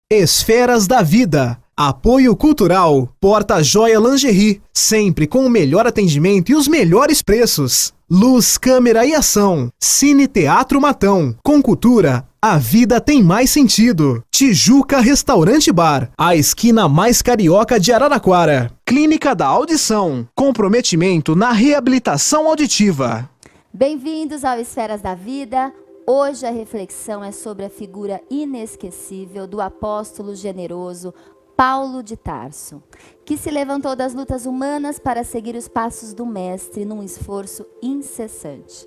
Esferas da Vida. Apoio Cultural. Porta Joia Lingerie. Sempre com o melhor atendimento e os melhores preços. Luz, câmera e ação. Cine Teatro Matão. Com cultura, a vida tem mais sentido. Tijuca Restaurante Bar. A esquina mais carioca de Araraquara. Clínica da Audição. Comprometimento na reabilitação auditiva. Bem-vindos ao Esferas da Vida. Hoje a reflexão é sobre a figura inesquecível do apóstolo generoso Paulo de Tarso, que se levantou das lutas humanas para seguir os passos do Mestre num esforço incessante.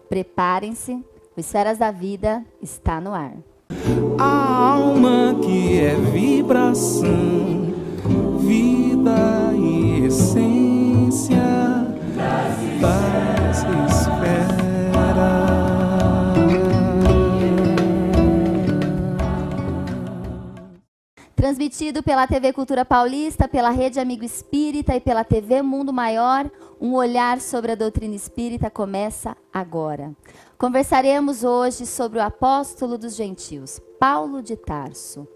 Preparem-se, o Esferas da Vida está no ar. A alma que é vibração, vida e essência das esferas. Transmitido pela TV Cultura Paulista, pela Rede Amigo Espírita e pela TV Mundo Maior, um olhar sobre a doutrina espírita começa agora. Conversaremos hoje sobre o apóstolo dos gentios, Paulo de Tarso.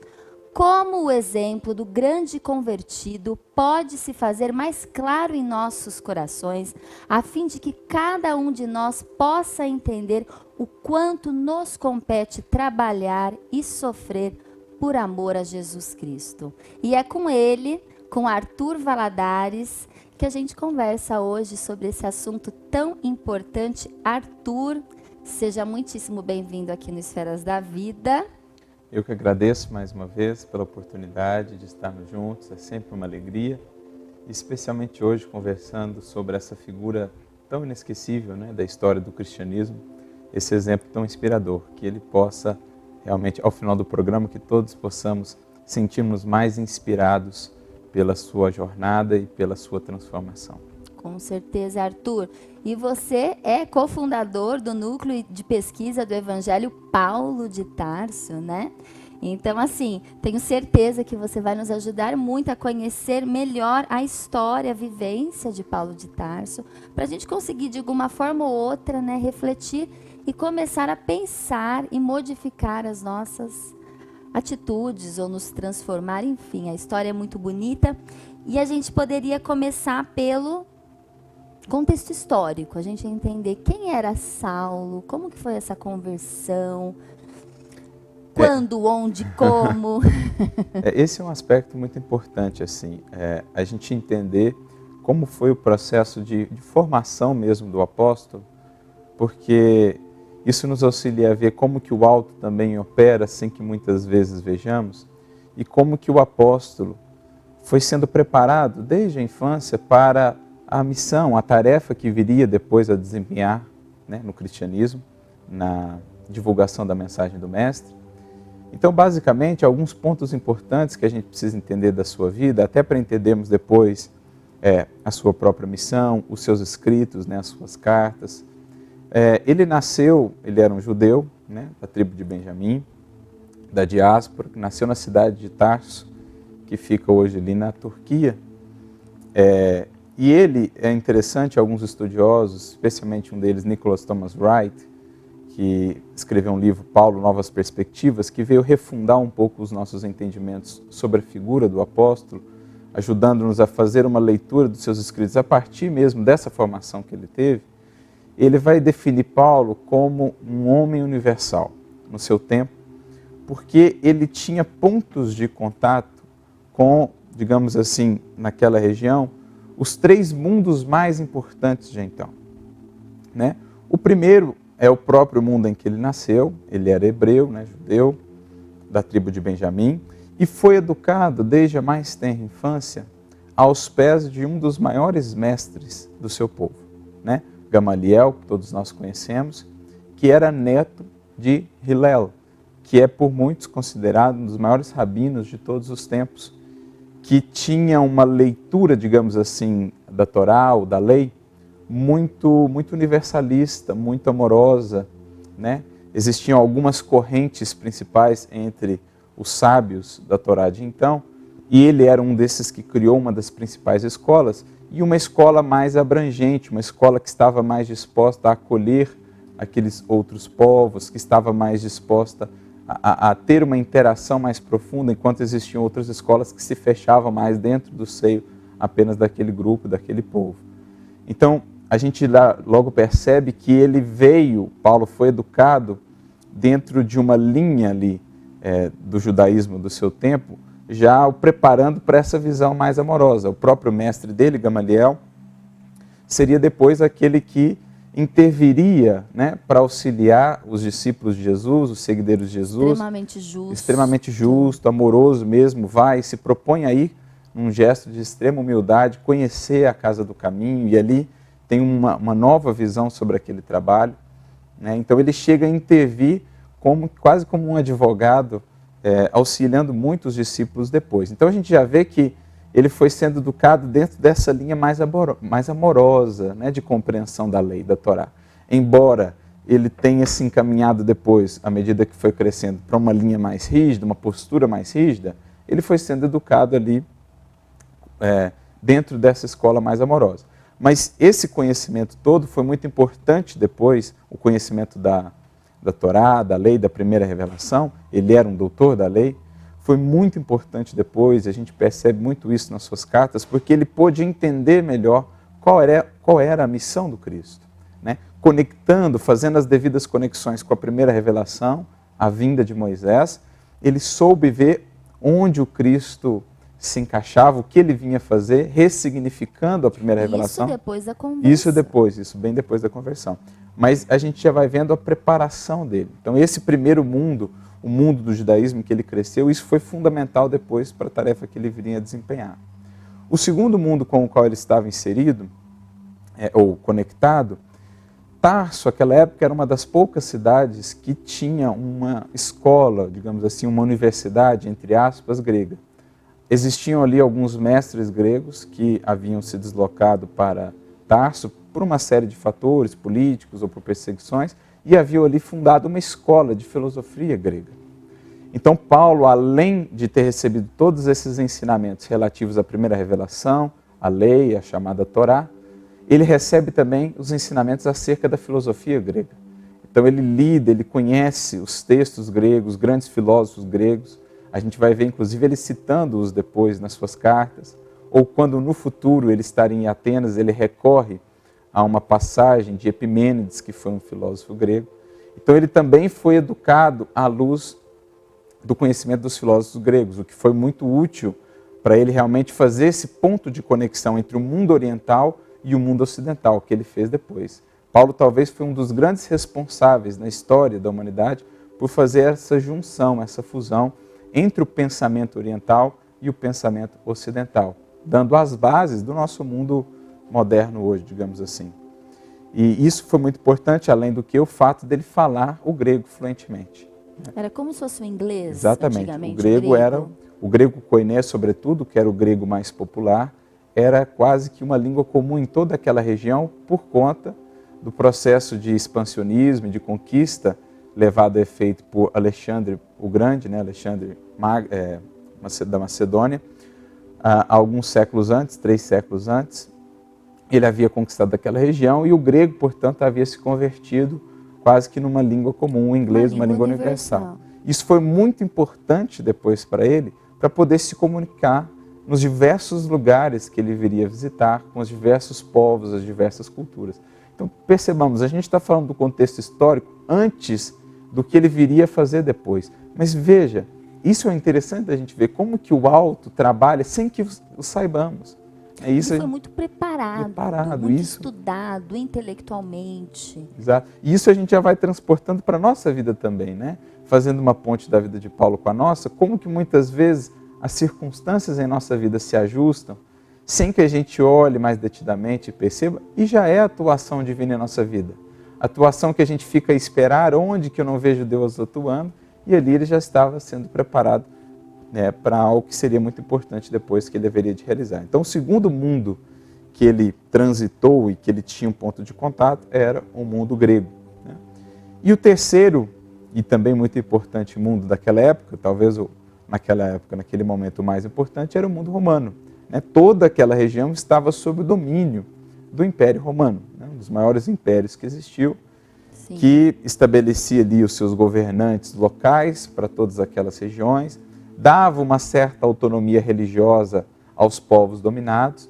Como o exemplo do grande convertido pode se fazer mais claro em nossos corações, a fim de que cada um de nós possa entender o quanto nos compete trabalhar e sofrer por amor a Jesus Cristo. E é com ele, com Arthur Valadares, que a gente conversa hoje sobre esse assunto tão importante. Arthur, seja muitíssimo bem-vindo aqui no Esferas da Vida. Eu que agradeço mais uma vez pela oportunidade de estarmos juntos, é sempre uma alegria, especialmente hoje conversando sobre essa figura tão inesquecível, né, da história do cristianismo, esse exemplo tão inspirador, que ele possa realmente, ao final do programa, que todos possamos sentirmos mais inspirados pela sua jornada e pela sua transformação. Com certeza, Arthur. E você é cofundador do Núcleo de Pesquisa do Evangelho Paulo de Tarso, né? Então, assim, tenho certeza que você vai nos ajudar muito a conhecer melhor a história, a vivência de Paulo de Tarso, para a gente conseguir, de alguma forma ou outra, né, refletir e começar a pensar e modificar as nossas atitudes ou nos transformar. Enfim, a história é muito bonita e a gente poderia começar pelo contexto histórico, a gente entender quem era Saulo, como que foi essa conversão, quando, onde, como. Esse é um aspecto muito importante, assim, a gente entender como foi o processo de formação mesmo do apóstolo, porque isso nos auxilia a ver como que o alto também opera sem que muitas vezes vejamos, e como que o apóstolo foi sendo preparado desde a infância para a missão, a tarefa que viria depois a desempenhar, né, no cristianismo, na divulgação da mensagem do Mestre. Então, basicamente, alguns pontos importantes que a gente precisa entender da sua vida, até para entendermos depois a sua própria missão, os seus escritos, né, as suas cartas. Ele era um judeu, né, da tribo de Benjamim, da diáspora, que nasceu na cidade de Tarso, que fica hoje ali na Turquia. E ele, é interessante, alguns estudiosos, especialmente um deles, Nicholas Thomas Wright, que escreveu um livro, Paulo, Novas Perspectivas, que veio refundar um pouco os nossos entendimentos sobre a figura do apóstolo, ajudando-nos a fazer uma leitura dos seus escritos a partir mesmo dessa formação que ele teve. Ele vai definir Paulo como um homem universal no seu tempo, porque ele tinha pontos de contato com, digamos assim, naquela região, os três mundos mais importantes de então, né? O primeiro é o próprio mundo em que ele nasceu, ele era hebreu, né, judeu, da tribo de Benjamim, e foi educado desde a mais tenra infância aos pés de um dos maiores mestres do seu povo, né? Gamaliel, que todos nós conhecemos, que era neto de Hillel, que é por muitos considerado um dos maiores rabinos de todos os tempos, que tinha uma leitura, digamos assim, da Torá ou da lei, muito universalista, muito amorosa, né? Existiam algumas correntes principais entre os sábios da Torá de então, e ele era um desses que criou uma das principais escolas, e uma escola mais abrangente, uma escola que estava mais disposta a acolher aqueles outros povos, que estava mais disposta a ter uma interação mais profunda, enquanto existiam outras escolas que se fechavam mais dentro do seio apenas daquele grupo, daquele povo. Então, a gente logo percebe que ele veio, Paulo foi educado dentro de uma linha ali do judaísmo do seu tempo, já o preparando para essa visão mais amorosa. O próprio mestre dele, Gamaliel, seria depois aquele que interviria, né, para auxiliar os discípulos de Jesus, os seguidores de Jesus. Extremamente justo, amoroso mesmo, vai, se propõe aí, num gesto de extrema humildade, conhecer a casa do caminho, e ali tem uma nova visão sobre aquele trabalho. Né? Então ele chega a intervir quase como um advogado, auxiliando muitos discípulos depois. Então a gente já vê que ele foi sendo educado dentro dessa linha mais amorosa, né, de compreensão da lei, da Torá. Embora ele tenha se encaminhado depois, à medida que foi crescendo, para uma linha mais rígida, uma postura mais rígida, ele foi sendo educado ali dentro dessa escola mais amorosa. Mas esse conhecimento todo foi muito importante depois, o conhecimento da Torá, da lei, da primeira revelação. Ele era um doutor da lei. Foi muito importante depois, a gente percebe muito isso nas suas cartas, porque ele pôde entender melhor qual era a missão do Cristo. Né? Conectando, fazendo as devidas conexões com a primeira revelação, a vinda de Moisés, ele soube ver onde o Cristo se encaixava, o que ele vinha fazer, ressignificando a primeira revelação. Isso depois da conversão. Isso bem depois da conversão. Mas a gente já vai vendo a preparação dele. Então esse primeiro mundo, o mundo do judaísmo em que ele cresceu, isso foi fundamental depois para a tarefa que ele viria a desempenhar. O segundo mundo com o qual ele estava inserido, ou conectado, Tarso, naquela época, era uma das poucas cidades que tinha uma escola, digamos assim, uma universidade, entre aspas, grega. Existiam ali alguns mestres gregos que haviam se deslocado para Tarso por uma série de fatores políticos ou por perseguições, e haviam ali fundado uma escola de filosofia grega. Então Paulo, além de ter recebido todos esses ensinamentos relativos à primeira revelação, à lei, à chamada Torá, ele recebe também os ensinamentos acerca da filosofia grega. Então ele lida, ele conhece os textos gregos, grandes filósofos gregos. A gente vai ver, inclusive, ele citando-os depois nas suas cartas, ou quando no futuro ele estar em Atenas, ele recorre a uma passagem de Epimênides, que foi um filósofo grego. Então ele também foi educado à luz do conhecimento dos filósofos gregos, o que foi muito útil para ele realmente fazer esse ponto de conexão entre o mundo oriental e o mundo ocidental, que ele fez depois. Paulo talvez foi um dos grandes responsáveis na história da humanidade por fazer essa junção, essa fusão entre o pensamento oriental e o pensamento ocidental, dando as bases do nosso mundo moderno hoje, digamos assim. E isso foi muito importante, além do que o fato dele falar o grego fluentemente. Era como se fosse o inglês. Exatamente. Antigamente. O grego era o grego koiné, sobretudo, que era o grego mais popular, era quase que uma língua comum em toda aquela região por conta do processo de expansionismo, de conquista levado a efeito por Alexandre o Grande, né? Alexandre da Macedônia, alguns séculos antes, 3 séculos antes. Ele havia conquistado aquela região e o grego, portanto, havia se convertido quase que numa língua comum, o inglês, uma língua universal. Isso foi muito importante depois para ele, para poder se comunicar nos diversos lugares que ele viria visitar, com os diversos povos, as diversas culturas. Então, percebamos, a gente está falando do contexto histórico antes do que ele viria a fazer depois. Mas veja, isso é interessante da gente ver como que o alto trabalha sem que o saibamos. Isso foi muito preparado muito isso, estudado intelectualmente. Exato. E isso a gente já vai transportando para a nossa vida também, né? Fazendo uma ponte da vida de Paulo com a nossa, como que muitas vezes as circunstâncias em nossa vida se ajustam, sem que a gente olhe mais detidamente e perceba, e já é a atuação divina em nossa vida. Atuação que a gente fica a esperar, onde que eu não vejo Deus atuando, e ali ele já estava sendo preparado, né, para algo que seria muito importante depois que ele deveria de realizar. Então, o segundo mundo que ele transitou e que ele tinha um ponto de contato era o mundo grego. Né? E o terceiro, e também muito importante mundo daquela época, talvez naquela época, naquele momento o mais importante, era o mundo romano. Né? Toda aquela região estava sob o domínio do Império Romano, né? Um dos maiores impérios que existiu. Sim. que estabelecia ali os seus governantes locais para todas aquelas regiões, dava uma certa autonomia religiosa aos povos dominados,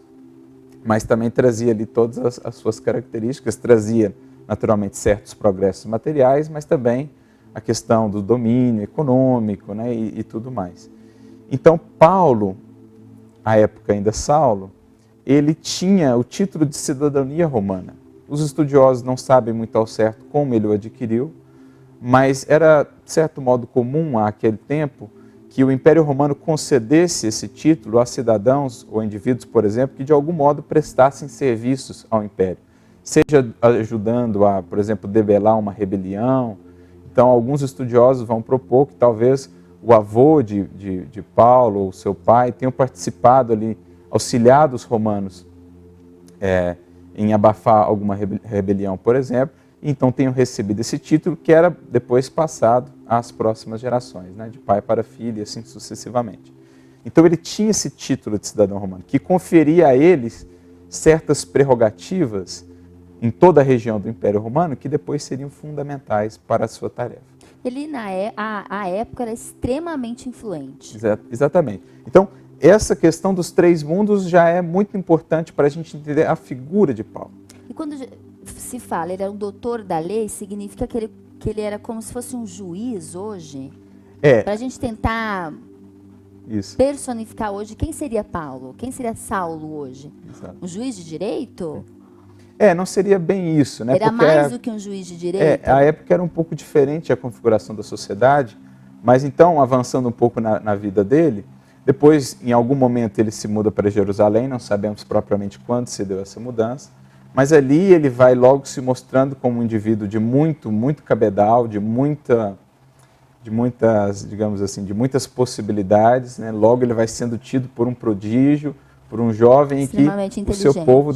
mas também trazia ali todas as suas características, trazia naturalmente certos progressos materiais, mas também a questão do domínio econômico, né, e tudo mais. Então Paulo, à época ainda Saulo, ele tinha o título de cidadania romana. Os estudiosos não sabem muito ao certo como ele o adquiriu, mas era, de certo modo, comum àquele tempo que o Império Romano concedesse esse título a cidadãos ou indivíduos, por exemplo, que de algum modo prestassem serviços ao Império, seja ajudando a, por exemplo, debelar uma rebelião. Então, alguns estudiosos vão propor que talvez o avô de Paulo, ou seu pai, tenham participado ali, auxiliado os romanos em abafar alguma rebelião, por exemplo, e então tenham recebido esse título que era depois passado às próximas gerações, né, de pai para filho e assim sucessivamente. Então ele tinha esse título de cidadão romano, que conferia a eles certas prerrogativas em toda a região do Império Romano que depois seriam fundamentais para a sua tarefa. Ele, à época, era extremamente influente. Exatamente. Então, essa questão dos três mundos já é muito importante para a gente entender a figura de Paulo. E quando se fala, ele era um doutor da lei, significa que ele era como se fosse um juiz hoje? Para a gente tentar personificar hoje, quem seria Paulo? Quem seria Saulo hoje? Exato. Um juiz de direito? Não seria bem isso, né? Era mais do que um juiz de direito? A época era um pouco diferente a configuração da sociedade, mas então, avançando um pouco na vida dele, depois, em algum momento, ele se muda para Jerusalém, não sabemos propriamente quando se deu essa mudança, mas ali ele vai logo se mostrando como um indivíduo de muito cabedal, de muitas, digamos assim, de muitas possibilidades, né? Logo ele vai sendo tido por um prodígio, por um jovem em que o seu povo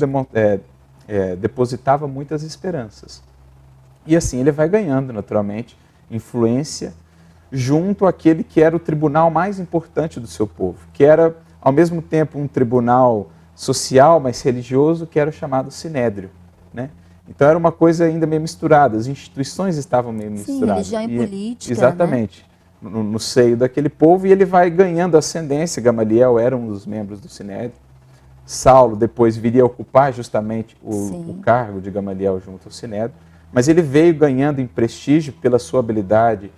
depositava muitas esperanças. E assim ele vai ganhando, naturalmente, influência junto àquele que era o tribunal mais importante do seu povo, que era, ao mesmo tempo, um tribunal social, mas religioso, que era o chamado Sinédrio, né? Então era uma coisa ainda meio misturada, as instituições estavam meio misturadas. Sim, religião e política, exatamente, né? no seio daquele povo, e ele vai ganhando ascendência. Gamaliel era um dos membros do Sinédrio. Saulo depois viria a ocupar justamente o cargo de Gamaliel junto ao Sinédrio, mas ele veio ganhando em prestígio pela sua habilidade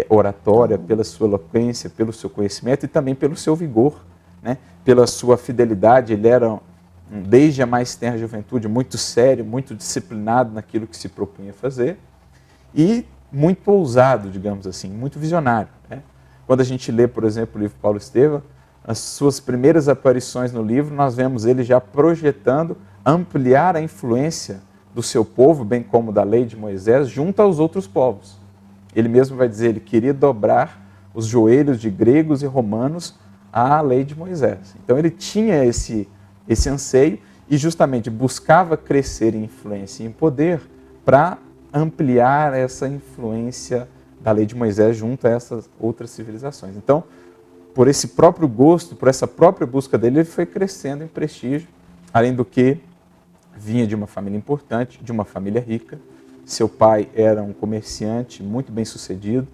oratória, pela sua eloquência, pelo seu conhecimento e também pelo seu vigor, né? Pela sua fidelidade. Ele era, desde a mais tenra juventude, muito sério, muito disciplinado naquilo que se propunha fazer e muito ousado, digamos assim, muito visionário, né? Quando a gente lê, por exemplo, o livro Paulo Estevão, as suas primeiras aparições no livro, nós vemos ele já projetando ampliar a influência do seu povo, bem como da lei de Moisés, junto aos outros povos. Ele mesmo vai dizer, ele queria dobrar os joelhos de gregos e romanos à lei de Moisés. Então ele tinha esse anseio e justamente buscava crescer em influência e em poder para ampliar essa influência da lei de Moisés junto a essas outras civilizações. Então, por esse próprio gosto, por essa própria busca dele, ele foi crescendo em prestígio, além do que vinha de uma família importante, de uma família rica. Seu pai era um comerciante muito bem sucedido,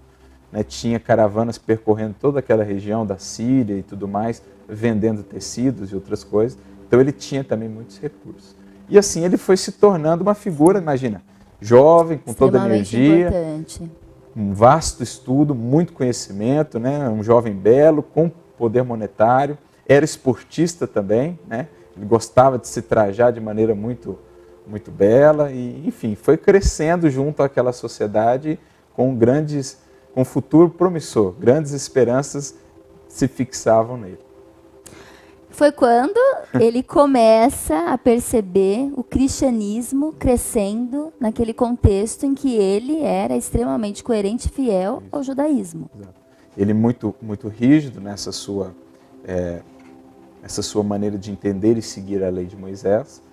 né? Tinha caravanas percorrendo toda aquela região da Síria e tudo mais, vendendo tecidos e outras coisas. Então ele tinha também muitos recursos. E assim ele foi se tornando uma figura, imagina, jovem, com toda a energia, importante. Um vasto estudo, muito conhecimento, né? Um jovem belo, com poder monetário, era esportista também, né? Ele gostava de se trajar de maneira muito bela e, enfim, foi crescendo junto àquela sociedade com um futuro promissor, grandes esperanças se fixavam nele. Foi quando ele começa a perceber o cristianismo crescendo naquele contexto em que ele era extremamente coerente e fiel ao judaísmo. Exato. Ele muito rígido nessa sua maneira de entender e seguir a lei de Moisés.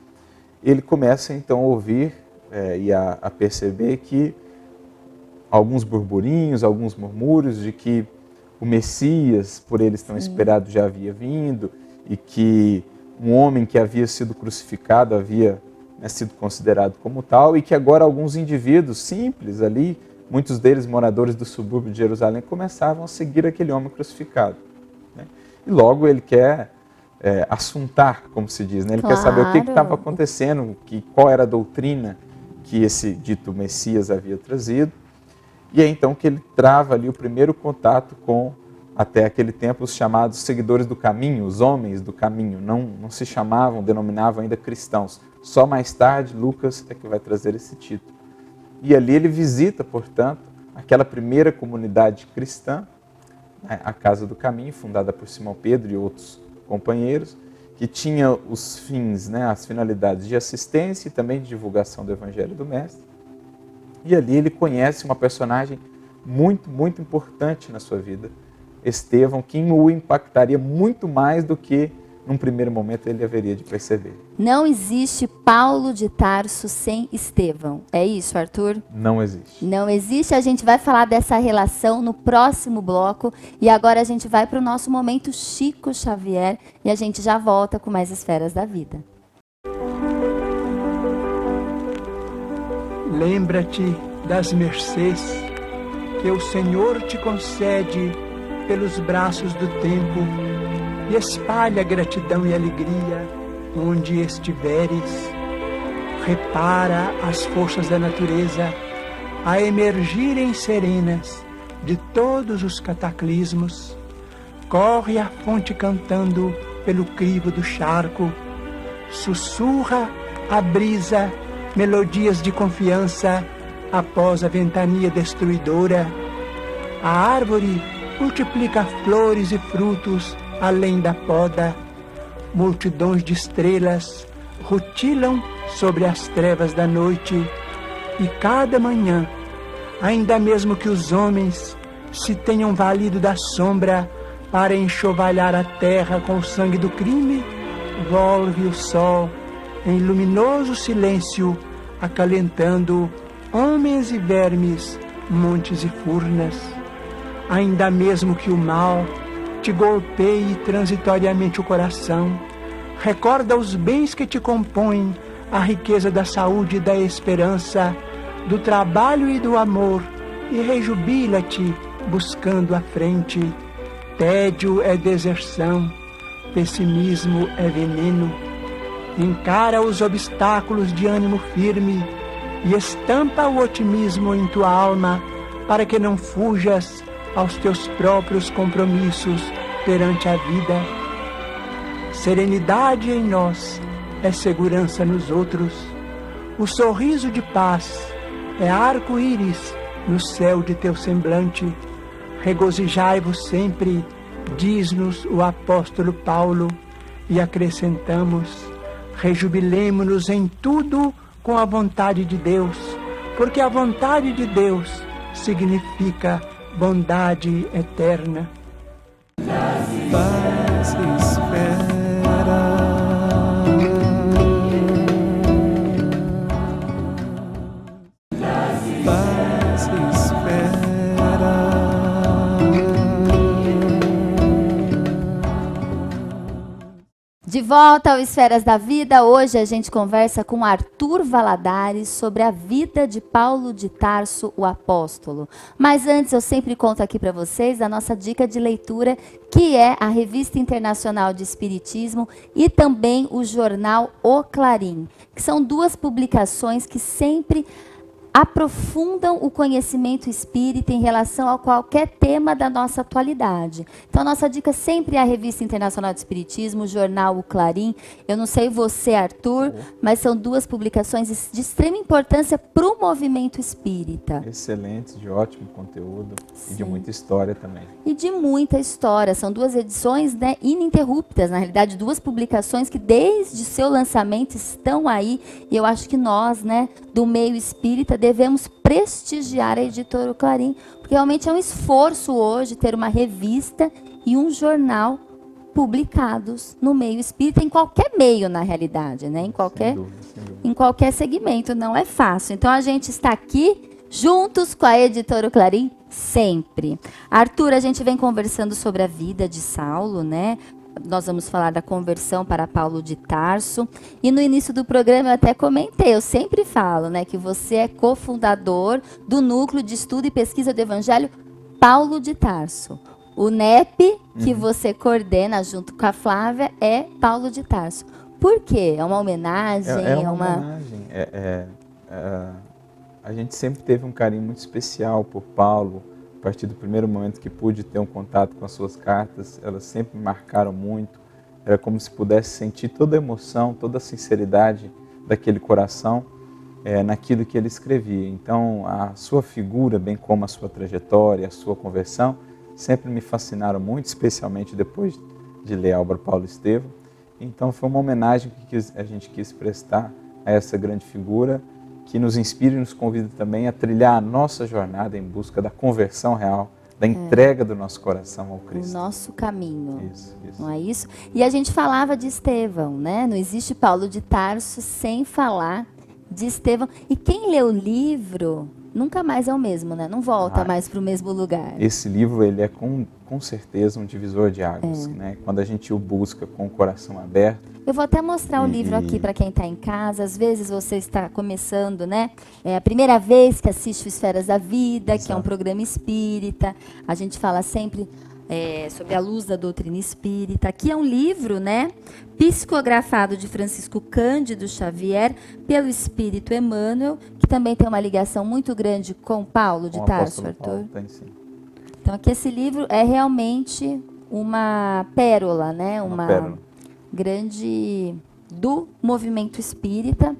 Ele começa então a ouvir e a perceber que alguns burburinhos, alguns murmúrios de que o Messias, por eles tão esperado, já havia vindo, e que um homem que havia sido crucificado havia sido considerado como tal, e que agora alguns indivíduos simples ali, muitos deles moradores do subúrbio de Jerusalém, começavam a seguir aquele homem crucificado, né? E logo ele quer assuntar, como se diz, né? Ele quer saber o que estava acontecendo, qual era a doutrina que esse dito Messias havia trazido. E é então que ele trava ali o primeiro contato com, até aquele tempo, os chamados seguidores do caminho, os homens do caminho. Não se chamavam, denominavam ainda cristãos. Só mais tarde, Lucas é que vai trazer esse título. E ali ele visita, portanto, aquela primeira comunidade cristã, né, a Casa do Caminho, fundada por Simão Pedro e outros companheiros, que tinha os fins, né, as finalidades de assistência e também de divulgação do Evangelho do Mestre. E ali ele conhece uma personagem muito, muito importante na sua vida, Estevão, que o impactaria muito mais do que num primeiro momento ele haveria de perceber. Não existe Paulo de Tarso sem Estevão. É isso, Arthur? Não existe. Não existe. A gente vai falar dessa relação no próximo bloco. E agora a gente vai para o nosso momento Chico Xavier. E a gente já volta com mais esferas da vida. Lembra-te das mercês que o Senhor te concede pelos braços do tempo, e espalha gratidão e alegria onde estiveres. Repara as forças da natureza a emergirem serenas de todos os cataclismos. Corre a fonte cantando pelo crivo do charco. Sussurra a brisa melodias de confiança após a ventania destruidora. A árvore multiplica flores e frutos além da poda. Multidões de estrelas rutilam sobre as trevas da noite. E cada manhã, ainda mesmo que os homens se tenham valido da sombra para enxovalhar a terra com o sangue do crime, volve o sol em luminoso silêncio, acalentando homens e vermes, montes e furnas. Ainda mesmo que o mal te golpeie transitoriamente o coração, recorda os bens que te compõem, a riqueza da saúde e da esperança, do trabalho e do amor, e rejubila-te buscando a frente. Tédio é deserção, pessimismo é veneno. Encara os obstáculos de ânimo firme e estampa o otimismo em tua alma, para que não fujas aos teus próprios compromissos perante a vida. Serenidade em nós é segurança nos outros. O sorriso de paz é arco-íris no céu de teu semblante. Regozijai-vos sempre, diz-nos o apóstolo Paulo, e acrescentamos: rejubilemo-nos em tudo com a vontade de Deus, porque a vontade de Deus significa bondade eterna. Paz espera. Paz espera. De volta ao Esferas da Vida, hoje a gente conversa com Arthur Valadares sobre a vida de Paulo de Tarso, o apóstolo. Mas antes eu sempre conto aqui para vocês a nossa dica de leitura, que é a Revista Internacional de Espiritismo e também o jornal O Clarim, que são duas publicações que sempre aprofundam o conhecimento espírita em relação a qualquer tema da nossa atualidade. Então, a nossa dica sempre é a Revista Internacional de Espiritismo, o jornal O Clarim. Eu não sei você, Arthur, mas são duas publicações de extrema importância para o movimento espírita. Excelentes, de ótimo conteúdo. Sim. E de muita história também. E de muita história. São duas edições, né, ininterruptas, na realidade, duas publicações que desde seu lançamento estão aí. E eu acho que nós, né, do meio espírita, devemos prestigiar a editora O Clarim, porque realmente é um esforço hoje ter uma revista e um jornal publicados no meio espírita, em qualquer meio, na realidade, né? Em qualquer segmento, não é fácil. Então, a gente está aqui juntos com a editora O Clarim sempre. Arthur, a gente vem conversando sobre a vida de Saulo, né? nós vamos falar da conversão para Paulo de Tarso. E no início do programa eu até comentei, eu sempre falo, né, que você é cofundador do Núcleo de Estudo e Pesquisa do Evangelho Paulo de Tarso. O NEP, que você coordena junto com a Flávia, é Paulo de Tarso. Por quê? É uma homenagem? É uma homenagem. A gente sempre teve um carinho muito especial por Paulo. A partir do primeiro momento que pude ter um contato com as suas cartas, elas sempre me marcaram muito. Era como se pudesse sentir toda a emoção, toda a sinceridade daquele coração naquilo que ele escrevia. Então, a sua figura, bem como a sua trajetória, a sua conversão, sempre me fascinaram muito, especialmente depois de ler a obra Paulo Estevão. Então, foi uma homenagem que a gente quis prestar a essa grande figura, que nos inspira e nos convida também a trilhar a nossa jornada em busca da conversão real, da entrega do nosso coração ao Cristo. O nosso caminho. Isso. Não é isso? E a gente falava de Estevão, né? Não existe Paulo de Tarso sem falar de Estevão. E quem lê o livro nunca mais é o mesmo, né? Não volta mais para o mesmo lugar. Esse livro, ele é com certeza um divisor de águas, né? Quando a gente o busca com o coração aberto. Eu vou até mostrar o livro aqui para quem está em casa. Às vezes você está começando, né? É a primeira vez que assiste o Esferas da Vida, que é um programa espírita. A gente fala sempre sobre a luz da doutrina espírita. Aqui é um livro, né? Psicografado de Francisco Cândido Xavier pelo Espírito Emmanuel, que também tem uma ligação muito grande com Paulo de Tarso, Arthur. Tem, sim. Então aqui esse livro é realmente uma pérola, né? Uma pérola grande do movimento espírita.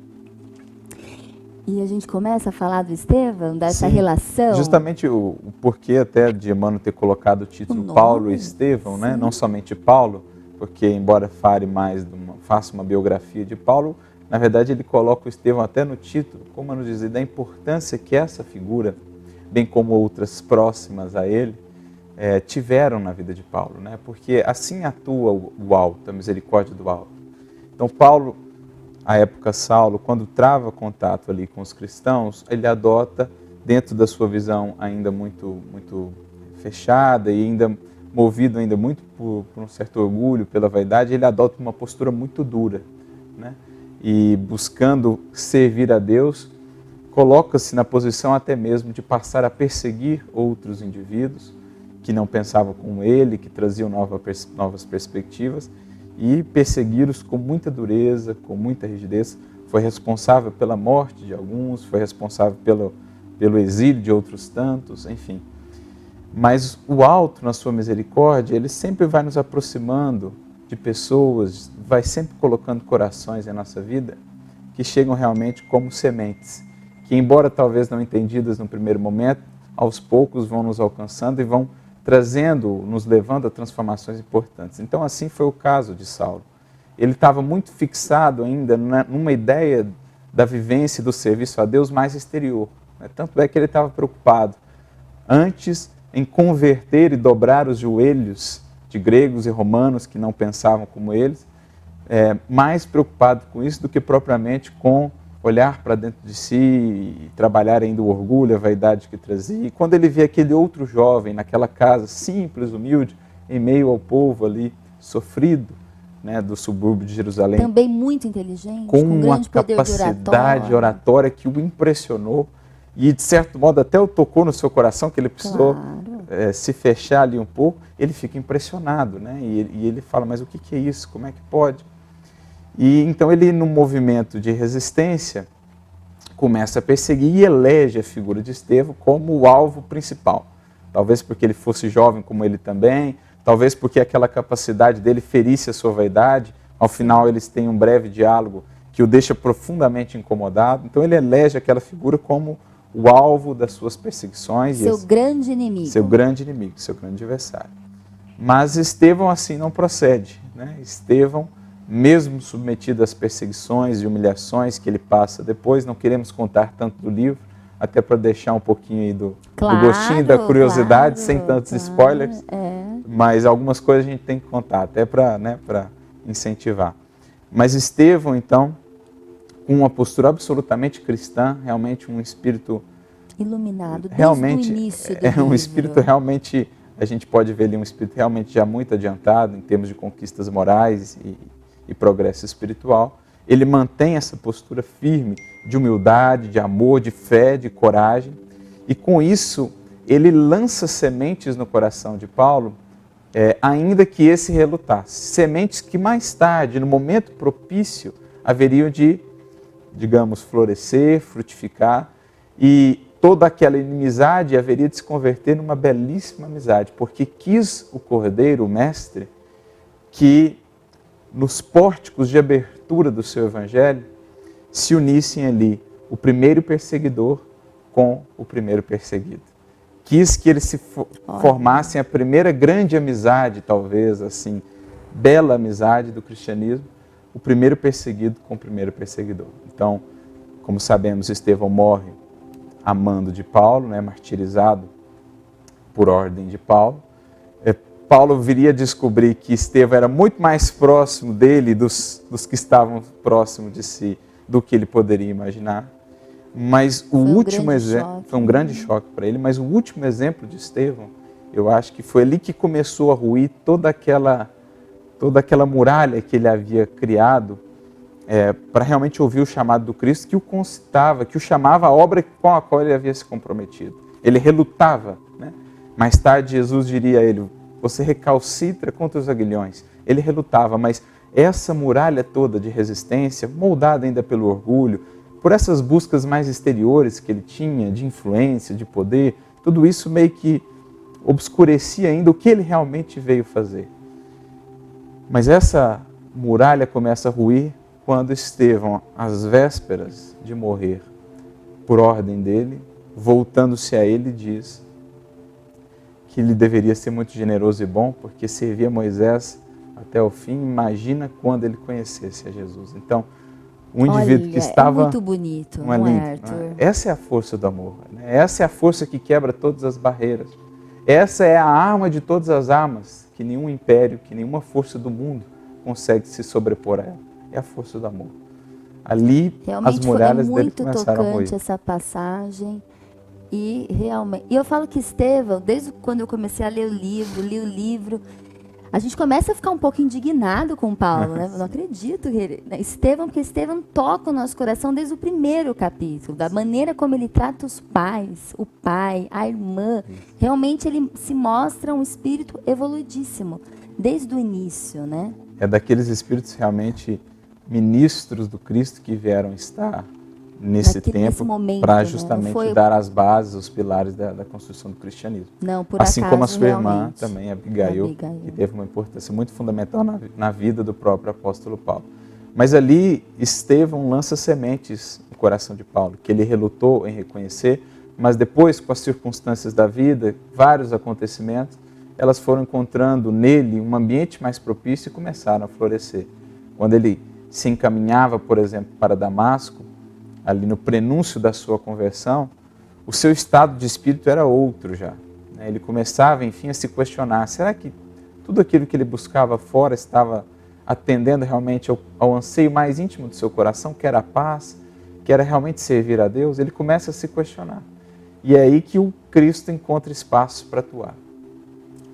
E a gente começa a falar do Estevão, dessa relação. Justamente o porquê até de Emmanuel ter colocado o título Paulo e Estevão, né? Não somente Paulo, porque embora faça uma biografia de Paulo, na verdade ele coloca o Estevão até no título, como a nos dizer, da importância que essa figura, bem como outras próximas a ele, tiveram na vida de Paulo, né? Porque assim atua o alto, a misericórdia do alto. Então Paulo, à época Saulo, quando trava contato ali com os cristãos, ele adota, dentro da sua visão ainda muito fechada e ainda movido ainda muito por um certo orgulho, pela vaidade, ele adota uma postura muito dura, né? E buscando servir a Deus, coloca-se na posição até mesmo de passar a perseguir outros indivíduos que não pensavam como ele, que traziam novas perspectivas, e persegui-los com muita dureza, com muita rigidez. Foi responsável pela morte de alguns, foi responsável pelo exílio de outros tantos, enfim. Mas o alto, na sua misericórdia, ele sempre vai nos aproximando de pessoas, vai sempre colocando corações em nossa vida que chegam realmente como sementes, que embora talvez não entendidas no primeiro momento, aos poucos vão nos alcançando e vão nos levando a transformações importantes. Então assim foi o caso de Saulo. Ele estava muito fixado ainda numa ideia da vivência e do serviço a Deus mais exterior, né? Tanto é que ele estava preocupado antes em converter e dobrar os joelhos de gregos e romanos que não pensavam como eles, mais preocupado com isso do que propriamente com olhar para dentro de si e trabalhar ainda o orgulho, a vaidade que trazia. E quando ele vê aquele outro jovem naquela casa simples, humilde, em meio ao povo ali sofrido, né, do subúrbio de Jerusalém, também muito inteligente, com um uma grande poder capacidade oratória que o impressionou e de certo modo até o tocou no seu coração, que ele precisou se fechar ali um pouco, ele fica impressionado, né? E ele fala, mas o que é isso? Como é que pode? E então ele, num movimento de resistência, começa a perseguir e elege a figura de Estevão como o alvo principal. Talvez porque ele fosse jovem como ele também, talvez porque aquela capacidade dele ferisse a sua vaidade. Ao final eles têm um breve diálogo que o deixa profundamente incomodado. Então ele elege aquela figura como o alvo das suas perseguições. Seu grande inimigo. Seu grande inimigo, seu grande adversário. Mas Estevão assim não procede, né? Estevão, mesmo submetido às perseguições e humilhações que ele passa depois, não queremos contar tanto do livro, até para deixar um pouquinho aí do gostinho da curiosidade, sem tantos spoilers, mas algumas coisas a gente tem que contar, até para incentivar. Mas Estevão, então, com uma postura absolutamente cristã, realmente um espírito iluminado desde realmente, o início do livro. Um espírito realmente a gente pode ver ali um espírito realmente já muito adiantado em termos de conquistas morais e progresso espiritual. Ele mantém essa postura firme de humildade, de amor, de fé, de coragem, e com isso ele lança sementes no coração de Paulo, ainda que esse relutasse. Sementes que mais tarde, no momento propício, haveriam de, digamos, florescer, frutificar, e toda aquela inimizade haveria de se converter numa belíssima amizade, porque quis o Cordeiro, o Mestre, que nos pórticos de abertura do seu Evangelho se unissem ali o primeiro perseguidor com o primeiro perseguido. Quis que eles se formassem a primeira grande amizade, talvez, assim, bela amizade do cristianismo, o primeiro perseguido com o primeiro perseguidor. Então, como sabemos, Estevão morre amando de Paulo, né, martirizado por ordem de Paulo. Paulo viria a descobrir que Estevão era muito mais próximo dele, dos que estavam próximos de si, do que ele poderia imaginar. Mas o último exemplo, foi um grande choque para ele, mas o último exemplo de Estevão, eu acho que foi ali que começou a ruir toda aquela muralha que ele havia criado para realmente ouvir o chamado do Cristo, que o concitava, que o chamava a obra com a qual ele havia se comprometido. Ele relutava, né? Mais tarde Jesus diria a ele: você recalcitra contra os aguilhões. Ele relutava, mas essa muralha toda de resistência, moldada ainda pelo orgulho, por essas buscas mais exteriores que ele tinha, de influência, de poder, tudo isso meio que obscurecia ainda o que ele realmente veio fazer. Mas essa muralha começa a ruir quando Estevão, às vésperas de morrer, por ordem dele, voltando-se a ele, diz que ele deveria ser muito generoso e bom, porque servia Moisés até o fim. Imagina quando ele conhecesse a Jesus. Então, um indivíduo que estava... É muito bonito, não é, Arthur? Não é? Essa é a força do amor. Né? Essa é a força que quebra todas as barreiras. Essa é a arma de todas as armas, que nenhum império, que nenhuma força do mundo consegue se sobrepor a ela. É a força do amor. Ali, realmente as muralhas dele começaram a ruir. Realmente foi muito tocante essa passagem. E realmente... E eu falo que Estevão, desde quando eu comecei a ler li o livro, a gente começa a ficar um pouco indignado com Paulo, né? Eu não acredito que ele... Estevão, porque Estevão toca o nosso coração desde o primeiro capítulo, da maneira como ele trata os pais, o pai, a irmã. Realmente ele se mostra um espírito evoluidíssimo, desde o início, né? É daqueles espíritos realmente ministros do Cristo que vieram estar nesse tempo para justamente dar as bases, os pilares da construção do cristianismo. Não, por assim acaso, como a sua irmã realmente. também, Abigail, que teve uma importância muito fundamental na vida do próprio apóstolo Paulo. Mas ali Estevão lança sementes no coração de Paulo, que ele relutou em reconhecer, mas depois, com as circunstâncias da vida, vários acontecimentos, elas foram encontrando nele um ambiente mais propício e começaram a florescer. Quando ele se encaminhava, por exemplo, para Damasco, ali no prenúncio da sua conversão, o seu estado de espírito era outro já. Ele começava, enfim, a se questionar: será que tudo aquilo que ele buscava fora estava atendendo realmente ao anseio mais íntimo do seu coração, que era a paz, que era realmente servir a Deus? Ele começa a se questionar. E é aí que o Cristo encontra espaço para atuar,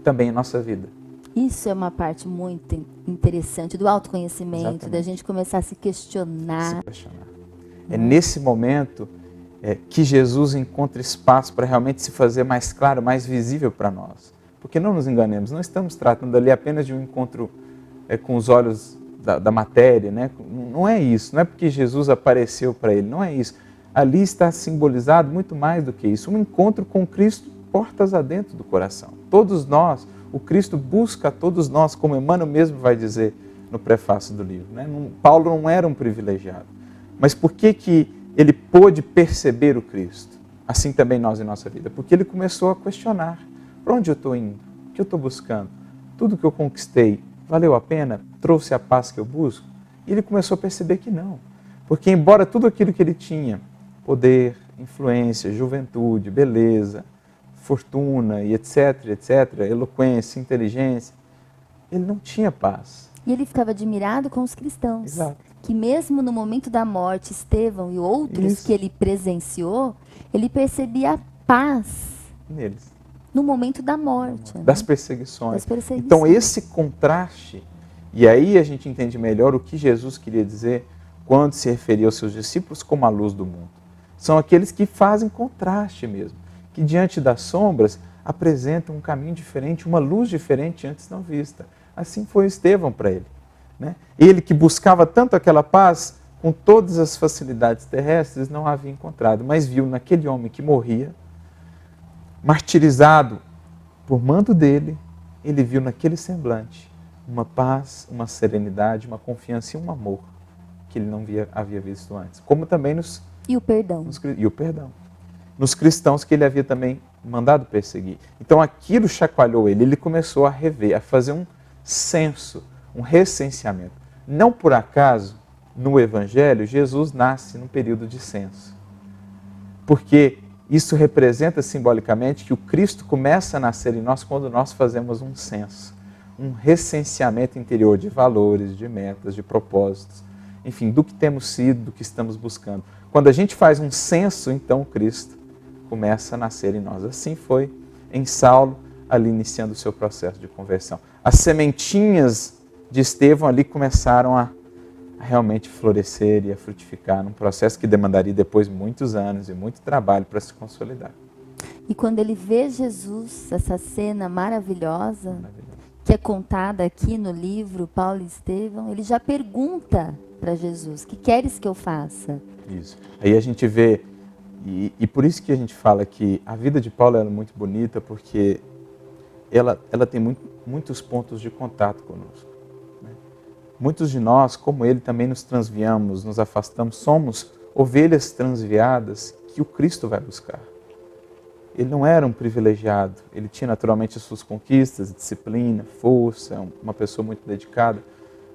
também em nossa vida. Isso é uma parte muito interessante do autoconhecimento, exatamente, da gente começar a se questionar. Se questionar. É nesse momento que Jesus encontra espaço para realmente se fazer mais claro, mais visível para nós. Porque não nos enganemos, não estamos tratando ali apenas de um encontro com os olhos da matéria, né? Não é isso, não é porque Jesus apareceu para ele, não é isso. Ali está simbolizado muito mais do que isso, um encontro com Cristo portas adentro do coração. Todos nós, o Cristo busca a todos nós, como Emmanuel mesmo vai dizer no prefácio do livro, né? Paulo não era um privilegiado. Mas por que ele pôde perceber o Cristo? Assim também nós em nossa vida. Porque ele começou a questionar: para onde eu estou indo? O que eu estou buscando? Tudo que eu conquistei valeu a pena? Trouxe a paz que eu busco? E ele começou a perceber que não. Porque embora tudo aquilo que ele tinha, poder, influência, juventude, beleza, fortuna e etc, eloquência, inteligência, ele não tinha paz. E ele ficava admirado com os cristãos. Exato. Que mesmo no momento da morte, Estevão e outros que ele presenciou, ele percebia a paz neles. No momento da morte. das Né? perseguições. Das perseguições. Então esse contraste, e aí a gente entende melhor o que Jesus queria dizer quando se referia aos seus discípulos como a luz do mundo. São aqueles que fazem contraste mesmo, que diante das sombras apresentam um caminho diferente, uma luz diferente antes não vista. Assim foi Estevão para ele. Né? Ele que buscava tanto aquela paz, com todas as facilidades terrestres, não a havia encontrado, mas viu naquele homem que morria, martirizado por mando dele, ele viu naquele semblante uma paz, uma serenidade, uma confiança e um amor que ele não havia visto antes. Como também E o perdão. e o perdão. Nos cristãos que ele havia também mandado perseguir. Então aquilo chacoalhou ele, ele começou a rever, a fazer um censo, um recenseamento. Não por acaso, no Evangelho, Jesus nasce num período de censo. Porque isso representa simbolicamente que o Cristo começa a nascer em nós quando nós fazemos um censo, um recenseamento interior de valores, de metas, de propósitos, enfim, do que temos sido, do que estamos buscando. Quando a gente faz um censo, então o Cristo começa a nascer em nós. Assim foi em Saulo, ali iniciando o seu processo de conversão. As sementinhas de Estevão ali começaram a realmente florescer e a frutificar num processo que demandaria depois muitos anos e muito trabalho para se consolidar. E quando ele vê Jesus, essa cena maravilhosa, que é contada aqui no livro Paulo e Estevão, ele já pergunta para Jesus: que queres que eu faça? Isso. Aí a gente vê, e por isso que a gente fala que a vida de Paulo é muito bonita, porque ela tem muitos pontos de contato conosco. Né? Muitos de nós, como ele, também nos transviamos, nos afastamos, somos ovelhas transviadas que o Cristo vai buscar. Ele não era um privilegiado, ele tinha naturalmente as suas conquistas, disciplina, força, uma pessoa muito dedicada,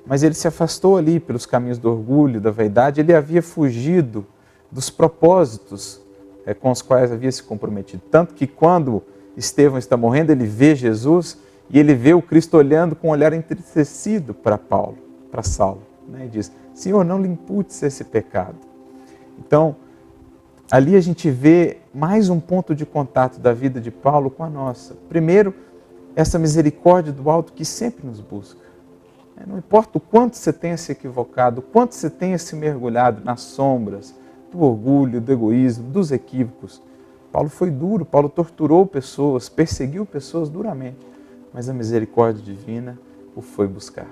mas ele se afastou ali pelos caminhos do orgulho, da vaidade, ele havia fugido dos propósitos com os quais havia se comprometido. Tanto que quando Estevão está morrendo, ele vê Jesus e ele vê o Cristo olhando com um olhar entristecido para Paulo, para Saulo, né? E diz: Senhor, não lhe imputes esse pecado. Então, ali a gente vê mais um ponto de contato da vida de Paulo com a nossa. Primeiro, essa misericórdia do alto que sempre nos busca. Não importa o quanto você tenha se equivocado, o quanto você tenha se mergulhado nas sombras do orgulho, do egoísmo, dos equívocos. Paulo foi duro, Paulo torturou pessoas, perseguiu pessoas duramente, mas a misericórdia divina o foi buscar.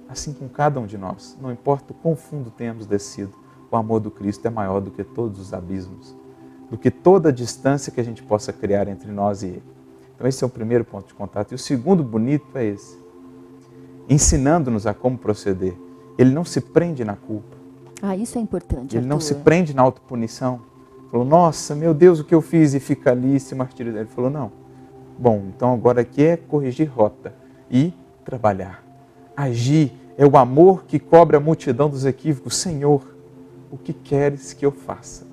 Assim com cada um de nós, não importa o quão fundo tenhamos descido, o amor do Cristo é maior do que todos os abismos, do que toda a distância que a gente possa criar entre nós e Ele. Então esse é o primeiro ponto de contato. E o segundo bonito é esse, ensinando-nos a como proceder. Ele não se prende na culpa. Isso é importante, Ele não Arthur. se prende na autopunição. Falou: nossa, meu Deus, o que eu fiz, e fica ali se martirizando. Ele falou: não. Bom, então agora aqui é corrigir rota e trabalhar. Agir é o amor que cobre a multidão dos equívocos. Senhor, o que queres que eu faça?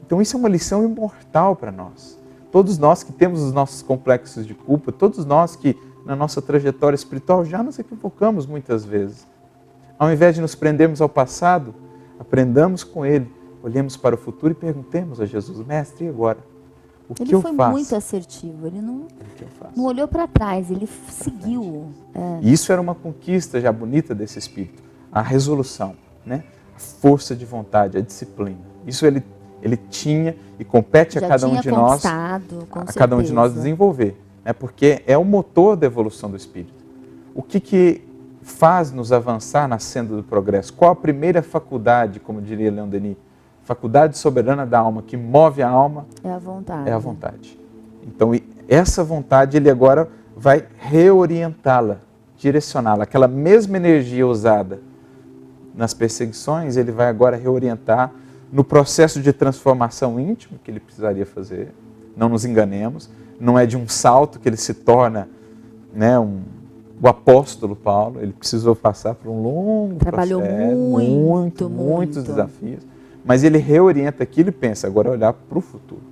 Então isso é uma lição imortal para nós. Todos nós que temos os nossos complexos de culpa, todos nós que na nossa trajetória espiritual já nos equivocamos muitas vezes. Ao invés de nos prendermos ao passado, aprendamos com ele, olhemos para o futuro e perguntemos a Jesus: Mestre, e agora? O que eu faço? Ele foi muito assertivo, ele não olhou para trás, ele seguiu. E isso era uma conquista já bonita desse espírito, a resolução, né? A força de vontade, a disciplina. Isso ele tinha e compete a cada um de nós, desenvolver, né? Porque é o motor da evolução do espírito. O que faz nos avançar na senda do progresso? Qual a primeira faculdade, como diria Leon Denis? Faculdade soberana da alma, que move a alma. É a vontade. É a vontade. Então, essa vontade, ele agora vai reorientá-la, direcioná-la. Aquela mesma energia usada nas perseguições, ele vai agora reorientar no processo de transformação íntimo que ele precisaria fazer. Não nos enganemos, não é de um salto que ele se torna, né, o apóstolo Paulo. Ele precisou passar por um longo processo. Trabalhou muitos desafios. Mas ele reorienta aquilo e pensa: agora é olhar para o futuro.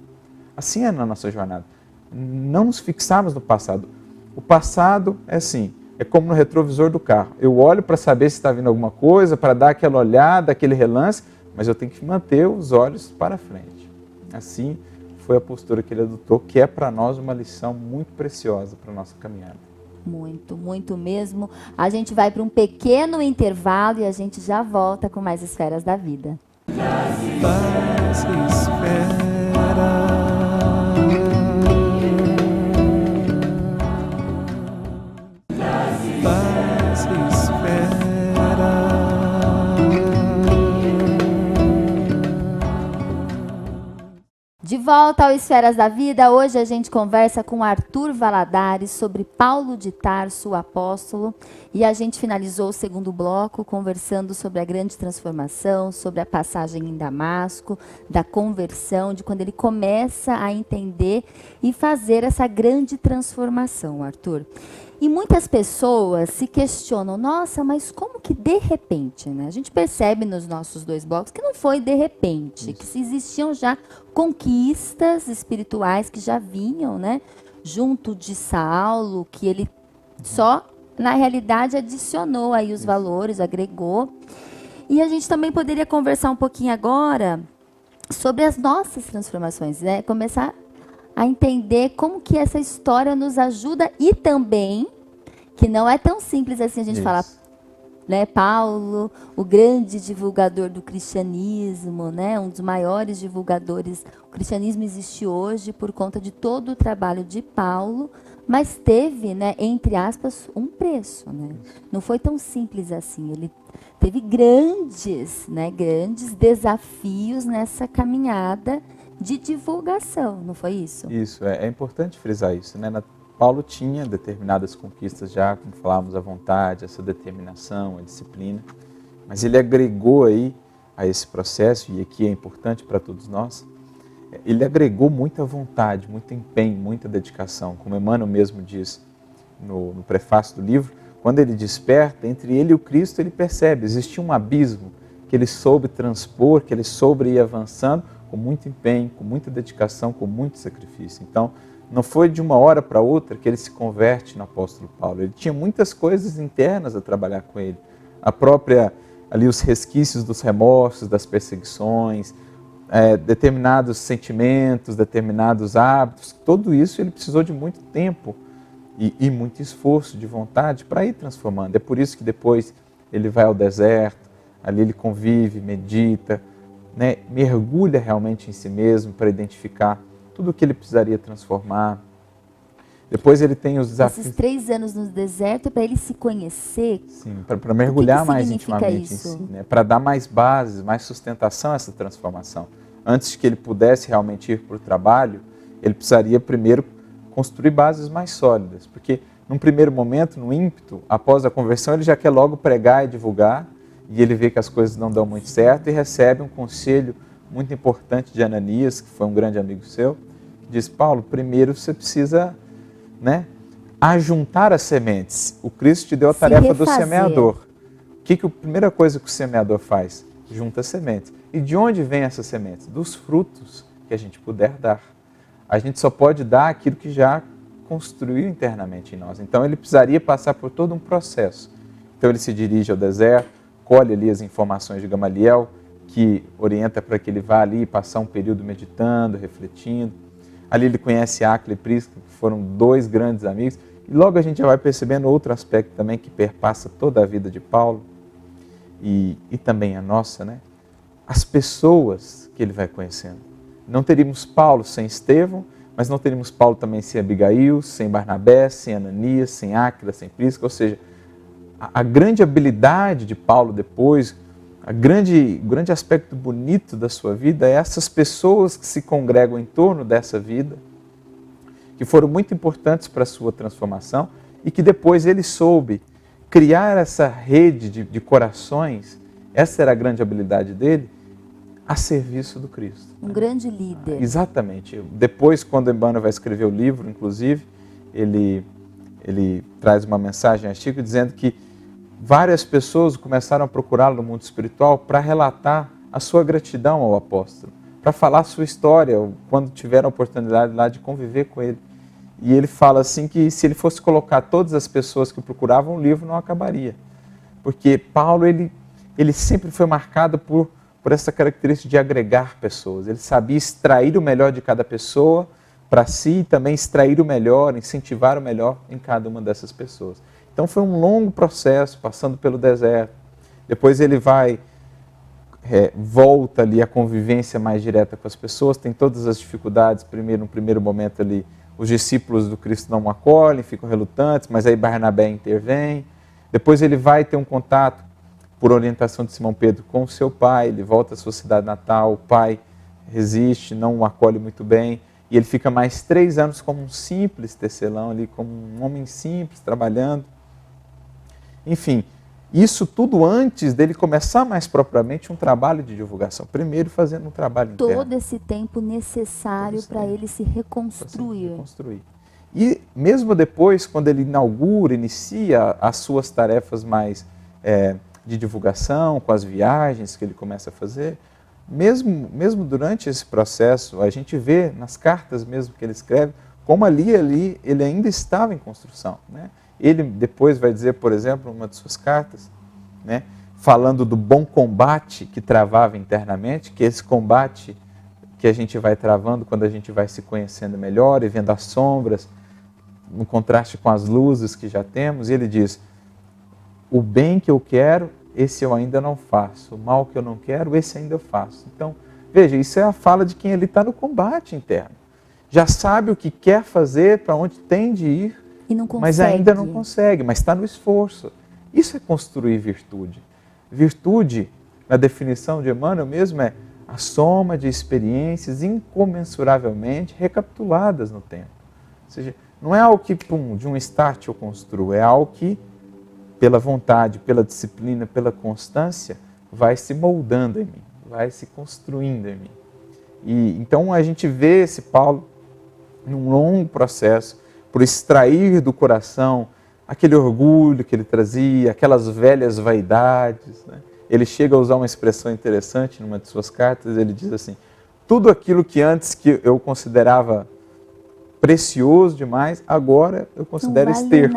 Assim é na nossa jornada. Não nos fixarmos no passado. O passado é assim, é como no retrovisor do carro. Eu olho para saber se está vindo alguma coisa, para dar aquela olhada, aquele relance, mas eu tenho que manter os olhos para frente. Assim foi a postura que ele adotou, que é para nós uma lição muito preciosa para a nossa caminhada. Muito, muito mesmo. A gente vai para um pequeno intervalo e a gente já volta com mais Esferas da Vida. Paz espera. Paz espera. De volta ao Esferas da Vida, hoje a gente conversa com Arthur Valadares sobre Paulo de Tarso, o apóstolo, e a gente finalizou o segundo bloco conversando sobre a grande transformação, sobre a passagem em Damasco, da conversão, de quando ele começa a entender e fazer essa grande transformação, Arthur. E muitas pessoas se questionam, nossa, mas como que de repente, né? A gente percebe nos nossos dois blocos que não foi de repente, que existiam já conquistas espirituais que já vinham, né? Junto de Saulo, que ele só, na realidade, adicionou aí os valores, agregou. E a gente também poderia conversar um pouquinho agora sobre as nossas transformações, né? Começar a entender como que essa história nos ajuda e também, que não é tão simples assim a gente falar, né, Paulo, o grande divulgador do cristianismo, né, um dos maiores divulgadores. O cristianismo existe hoje por conta de todo o trabalho de Paulo, mas teve, né, entre aspas, um preço, né? Não foi tão simples assim. Ele teve grandes desafios nessa caminhada de divulgação, não foi isso? Isso, é importante frisar isso, né? Paulo tinha determinadas conquistas já, como falávamos, a vontade, essa determinação, a disciplina, mas ele agregou aí a esse processo, e aqui é importante para todos nós, ele agregou muita vontade, muito empenho, muita dedicação, como Emmanuel mesmo diz no prefácio do livro, quando ele desperta, entre ele e o Cristo, ele percebe, existia um abismo que ele soube transpor, que ele soube ir avançando, com muito empenho, com muita dedicação, com muito sacrifício. Então, não foi de uma hora para outra que ele se converte no apóstolo Paulo. Ele tinha muitas coisas internas a trabalhar com ele. A própria, ali os resquícios dos remorsos, das perseguições, determinados sentimentos, determinados hábitos, tudo isso ele precisou de muito tempo e muito esforço de vontade para ir transformando. É por isso que depois ele vai ao deserto, ali ele convive, medita, né, mergulha realmente em si mesmo para identificar tudo o que ele precisaria transformar. Depois ele tem os desafios. Esses 3 anos no deserto para ele se conhecer. Sim, para mergulhar que mais significa intimamente isso? em si, né, para dar mais bases, mais sustentação a essa transformação. Antes que ele pudesse realmente ir para o trabalho, ele precisaria primeiro construir bases mais sólidas, porque num primeiro momento, no ímpeto, após a conversão, ele já quer logo pregar e divulgar, e ele vê que as coisas não dão muito certo e recebe um conselho muito importante de Ananias, que foi um grande amigo seu, que diz, Paulo, primeiro você precisa, né, ajuntar as sementes. O Cristo te deu a tarefa do semeador. A primeira coisa que o semeador faz? Junta sementes. E de onde vêm essas sementes? Dos frutos que a gente puder dar. A gente só pode dar aquilo que já construiu internamente em nós. Então ele precisaria passar por todo um processo. Então ele se dirige ao deserto, colhe ali as informações de Gamaliel, que orienta para que ele vá ali passar um período meditando, refletindo. Ali ele conhece Áquila e Prisca, que foram 2 grandes amigos. E logo a gente já vai percebendo outro aspecto também que perpassa toda a vida de Paulo e também a nossa, né? As pessoas que ele vai conhecendo. Não teríamos Paulo sem Estevão, mas não teríamos Paulo também sem Abigail, sem Barnabé, sem Ananias, sem Áquila, sem Prisca. Ou seja, a grande habilidade de Paulo depois, o grande aspecto bonito da sua vida é essas pessoas que se congregam em torno dessa vida, que foram muito importantes para a sua transformação e que depois ele soube criar essa rede de corações, essa era a grande habilidade dele, a serviço do Cristo. Um grande líder. Exatamente. Depois, quando Emmanuel vai escrever o livro, inclusive, ele traz uma mensagem a Chico dizendo que várias pessoas começaram a procurá-lo no mundo espiritual para relatar a sua gratidão ao apóstolo, para falar a sua história, quando tiveram a oportunidade lá de conviver com ele. E ele fala assim que se ele fosse colocar todas as pessoas que o procuravam, o livro não acabaria. Porque Paulo, ele sempre foi marcado por por essa característica de agregar pessoas. Ele sabia extrair o melhor de cada pessoa para si e também extrair o melhor, incentivar o melhor em cada uma dessas pessoas. Então foi um longo processo, passando pelo deserto. Depois ele volta ali à convivência mais direta com as pessoas, tem todas as dificuldades. No primeiro momento ali, os discípulos do Cristo não o acolhem, ficam relutantes, mas aí Barnabé intervém. Depois ele vai ter um contato, por orientação de Simão Pedro, com o seu pai. Ele volta à sua cidade natal, o pai resiste, não o acolhe muito bem, e ele fica mais 3 anos como um simples tecelão ali, como um homem simples, trabalhando. Enfim, isso tudo antes dele começar mais propriamente um trabalho de divulgação. Primeiro fazendo um trabalho interno. Todo esse tempo necessário para ele se reconstruir. E mesmo depois, quando ele inicia as suas tarefas mais de divulgação, com as viagens que ele começa a fazer, mesmo durante esse processo, a gente vê nas cartas mesmo que ele escreve, como ali ele ainda estava em construção, né? Ele depois vai dizer, por exemplo, numa de suas cartas, né, falando do bom combate que travava internamente, que esse combate que a gente vai travando quando a gente vai se conhecendo melhor e vendo as sombras, no contraste com as luzes que já temos, e ele diz: o bem que eu quero, esse eu ainda não faço, o mal que eu não quero, esse ainda eu faço. Então, veja, isso é a fala de quem ele está no combate interno. Já sabe o que quer fazer, para onde tem de ir, mas ainda não consegue, mas está no esforço. Isso é construir virtude. Virtude, na definição de Emmanuel mesmo, é a soma de experiências incomensuravelmente recapituladas no tempo. Ou seja, não é algo que, de um start eu construo, é algo que, pela vontade, pela disciplina, pela constância, vai se moldando em mim, vai se construindo em mim. E então a gente vê esse Paulo num longo processo, por extrair do coração aquele orgulho que ele trazia, aquelas velhas vaidades, né? Ele chega a usar uma expressão interessante numa de suas cartas, ele diz assim: tudo aquilo que antes que eu considerava precioso demais, agora eu considero esterco.